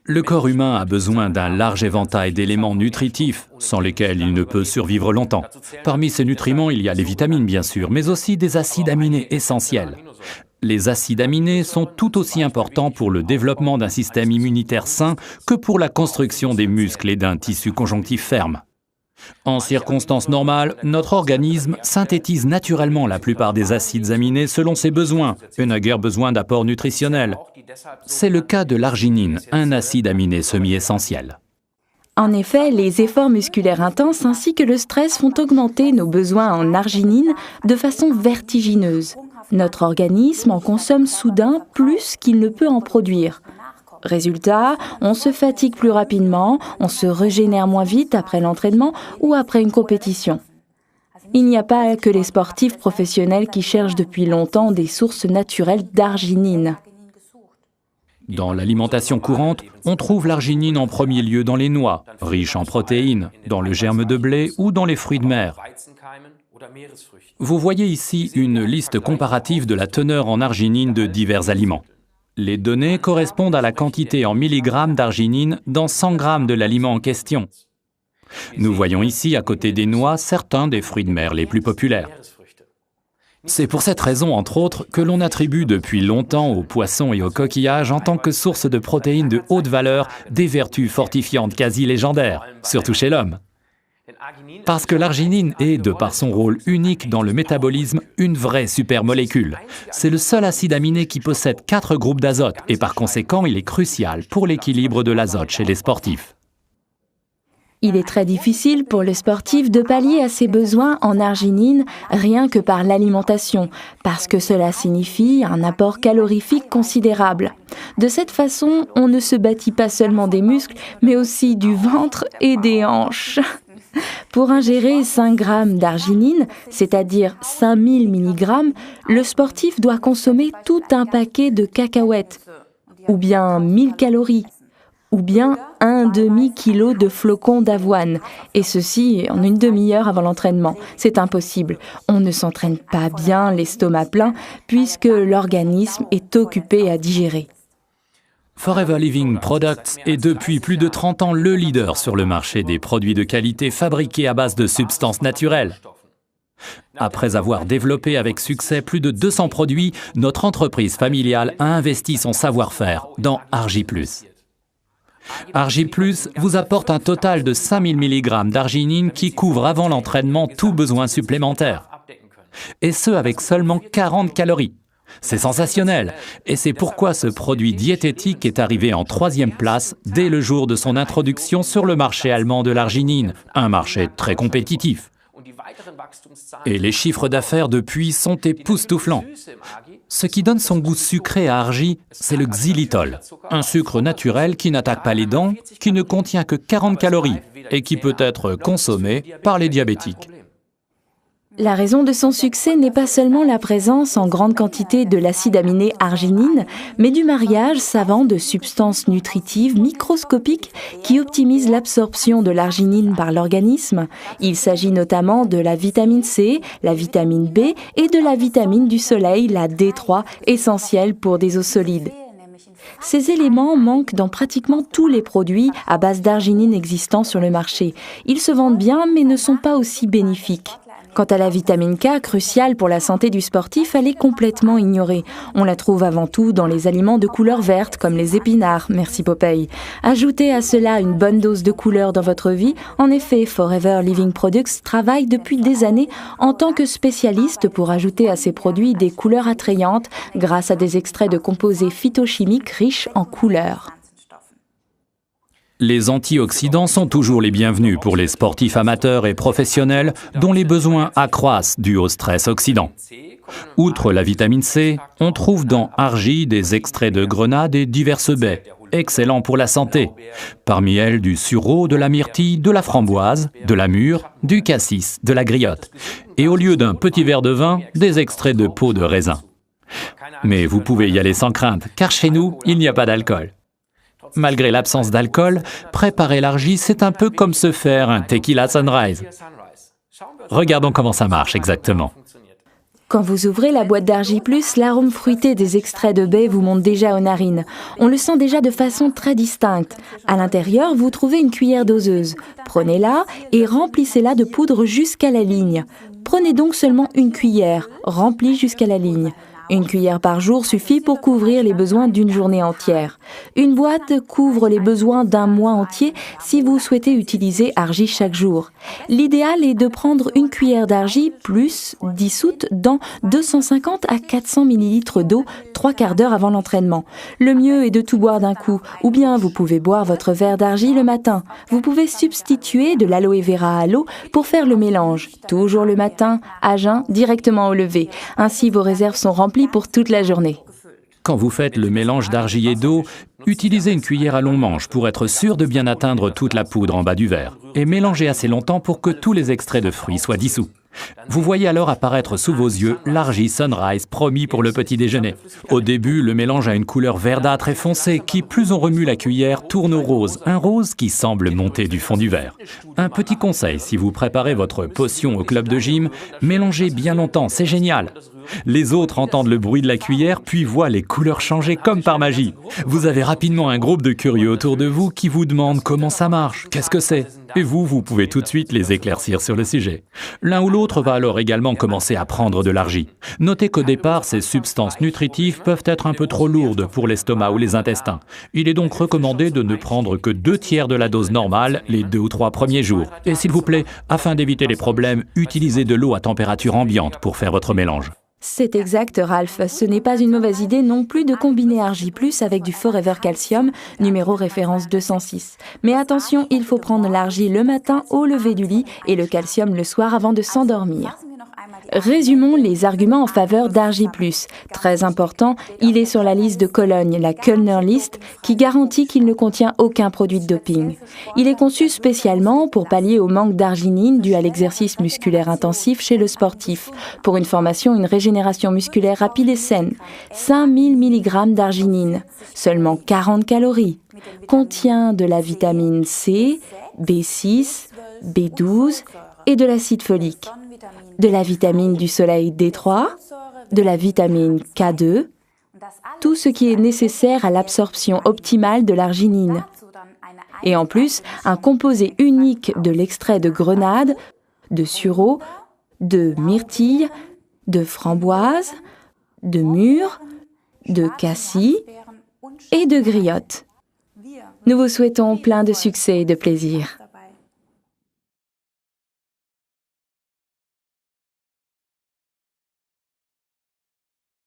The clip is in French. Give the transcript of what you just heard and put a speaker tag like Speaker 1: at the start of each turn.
Speaker 1: Le corps humain a besoin d'un large éventail d'éléments nutritifs, sans lesquels il ne peut survivre longtemps. Parmi ces nutriments, il y a les vitamines bien sûr, mais aussi des acides aminés essentiels. Les acides aminés sont tout aussi importants pour le développement d'un système immunitaire sain que pour la construction des muscles et d'un tissu conjonctif ferme. En circonstances normales, notre organisme synthétise naturellement la plupart des acides aminés selon ses besoins et n'a guère besoin d'apports nutritionnels. C'est le cas de l'arginine, un acide aminé semi-essentiel.
Speaker 2: En effet, les efforts musculaires intenses ainsi que le stress font augmenter nos besoins en arginine de façon vertigineuse. Notre organisme en consomme soudain plus qu'il ne peut en produire. Résultat, on se fatigue plus rapidement, on se régénère moins vite après l'entraînement ou après une compétition. Il n'y a pas que les sportifs professionnels qui cherchent depuis longtemps des sources naturelles d'arginine.
Speaker 1: Dans l'alimentation courante, on trouve l'arginine en premier lieu dans les noix, riches en protéines, dans le germe de blé ou dans les fruits de mer. Vous voyez ici une liste comparative de la teneur en arginine de divers aliments. Les données correspondent à la quantité en milligrammes d'arginine dans 100 grammes de l'aliment en question. Nous voyons ici, à côté des noix, certains des fruits de mer les plus populaires. C'est pour cette raison, entre autres, que l'on attribue depuis longtemps aux poissons et aux coquillages, en tant que source de protéines de haute valeur, des vertus fortifiantes quasi légendaires, surtout chez l'homme. Parce que l'arginine est, de par son rôle unique dans le métabolisme, une vraie supermolécule. C'est le seul acide aminé qui possède 4 groupes d'azote et par conséquent, il est crucial pour l'équilibre de l'azote chez les sportifs.
Speaker 2: Il est très difficile pour le sportif de pallier à ses besoins en arginine rien que par l'alimentation, parce que cela signifie un apport calorifique considérable. De cette façon, on ne se bâtit pas seulement des muscles, mais aussi du ventre et des hanches. Pour ingérer 5 grammes d'arginine, c'est-à-dire 5000 mg, le sportif doit consommer tout un paquet de cacahuètes, ou bien 1000 calories, ou bien un demi-kilo de flocons d'avoine, et ceci en une demi-heure avant l'entraînement. C'est impossible. On ne s'entraîne pas bien l'estomac plein, puisque l'organisme est occupé à digérer.
Speaker 1: Forever Living Products est depuis plus de 30 ans le leader sur le marché des produits de qualité fabriqués à base de substances naturelles. Après avoir développé avec succès plus de 200 produits, notre entreprise familiale a investi son savoir-faire dans Argi+. Argi+ vous apporte un total de 5000 mg d'arginine qui couvre avant l'entraînement tout besoin supplémentaire. Et ce avec seulement 40 calories. C'est sensationnel, et c'est pourquoi ce produit diététique est arrivé en 3e place dès le jour de son introduction sur le marché allemand de l'arginine, un marché très compétitif. Et les chiffres d'affaires depuis sont époustouflants. Ce qui donne son goût sucré à Argi, c'est le xylitol, un sucre naturel qui n'attaque pas les dents, qui ne contient que 40 calories et qui peut être consommé par les diabétiques.
Speaker 2: La raison de son succès n'est pas seulement la présence en grande quantité de l'acide aminé arginine, mais du mariage savant de substances nutritives microscopiques qui optimisent l'absorption de l'arginine par l'organisme. Il s'agit notamment de la vitamine C, la vitamine B et de la vitamine du soleil, la D3, essentielle pour des os solides. Ces éléments manquent dans pratiquement tous les produits à base d'arginine existants sur le marché. Ils se vendent bien mais ne sont pas aussi bénéfiques. Quant à la vitamine K, cruciale pour la santé du sportif, elle est complètement ignorée. On la trouve avant tout dans les aliments de couleur verte, comme les épinards, merci Popeye. Ajoutez à cela une bonne dose de couleur dans votre vie. En effet, Forever Living Products travaille depuis des années en tant que spécialiste pour ajouter à ses produits des couleurs attrayantes grâce à des extraits de composés phytochimiques riches en couleurs.
Speaker 1: Les antioxydants sont toujours les bienvenus pour les sportifs amateurs et professionnels dont les besoins accroissent dû au stress oxydant. Outre la vitamine C, on trouve dans Argi des extraits de grenade et diverses baies, excellents pour la santé. Parmi elles, du sureau, de la myrtille, de la framboise, de la mûre, du cassis, de la griotte. Et au lieu d'un petit verre de vin, des extraits de peau de raisin. Mais vous pouvez y aller sans crainte, car chez nous, il n'y a pas d'alcool. Malgré l'absence d'alcool, préparer l'Argi, c'est un peu comme se faire un tequila sunrise. Regardons comment ça marche exactement.
Speaker 2: Quand vous ouvrez la boîte d'Argi+, l'arôme fruité des extraits de baies vous monte déjà aux narines. On le sent déjà de façon très distincte. À l'intérieur, vous trouvez une cuillère doseuse. Prenez-la et remplissez-la de poudre jusqu'à la ligne. Prenez donc seulement une cuillère, remplie jusqu'à la ligne. Une cuillère par jour suffit pour couvrir les besoins d'une journée entière. Une boîte couvre les besoins d'un mois entier si vous souhaitez utiliser Argi chaque jour. L'idéal est de prendre une cuillère d'Argi plus dissoute dans 250 à 400 ml d'eau 3/4 d'heure avant l'entraînement. Le mieux est de tout boire d'un coup, ou bien vous pouvez boire votre verre d'Argi le matin. Vous pouvez substituer de l'aloe vera à l'eau pour faire le mélange. Toujours le matin, à jeun, directement au lever. Ainsi, vos réserves sont remplies pour toute la journée.
Speaker 1: Quand vous faites le mélange d'argi et d'eau, utilisez une cuillère à long manche pour être sûr de bien atteindre toute la poudre en bas du verre et mélangez assez longtemps pour que tous les extraits de fruits soient dissous. Vous voyez alors apparaître sous vos yeux l'Argi Sunrise promis pour le petit déjeuner. Au début, le mélange a une couleur verdâtre et foncée qui, plus on remue la cuillère, tourne au rose, un rose qui semble monter du fond du verre. Un petit conseil, si vous préparez votre potion au club de gym, mélangez bien longtemps, c'est génial. Les autres entendent le bruit de la cuillère puis voient les couleurs changer comme par magie. Vous avez rapidement un groupe de curieux autour de vous qui vous demandent comment ça marche, qu'est-ce que c'est. Et vous pouvez tout de suite les éclaircir sur le sujet. L'un ou l'autre va alors également commencer à prendre de l'argi. Notez qu'au départ, ces substances nutritives peuvent être un peu trop lourdes pour l'estomac ou les intestins. Il est donc recommandé de ne prendre que 2/3 de la dose normale les 2 ou 3 premiers jours. Et s'il vous plaît, afin d'éviter les problèmes, utilisez de l'eau à température ambiante pour faire votre mélange.
Speaker 2: C'est exact, Ralph. Ce n'est pas une mauvaise idée non plus de combiner Argi+ avec du Forever Calcium, numéro référence 206. Mais attention, il faut prendre l'Argi le matin au lever du lit et le calcium le soir avant de s'endormir. Résumons les arguments en faveur d'Argi+. Très important, il est sur la liste de Cologne, la Kölner List, qui garantit qu'il ne contient aucun produit de doping. Il est conçu spécialement pour pallier au manque d'arginine dû à l'exercice musculaire intensif chez le sportif, pour une formation et une régénération musculaire rapide et saine. 5000 mg d'arginine, seulement 40 calories. Contient de la vitamine C, B6, B12 et de l'acide folique. De la vitamine du soleil D3, de la vitamine K2, tout ce qui est nécessaire à l'absorption optimale de l'arginine. Et en plus, un composé unique de l'extrait de grenade, de sureau, de myrtille, de framboise, de mûre, de cassis et de griotte. Nous vous souhaitons plein de succès et de plaisir.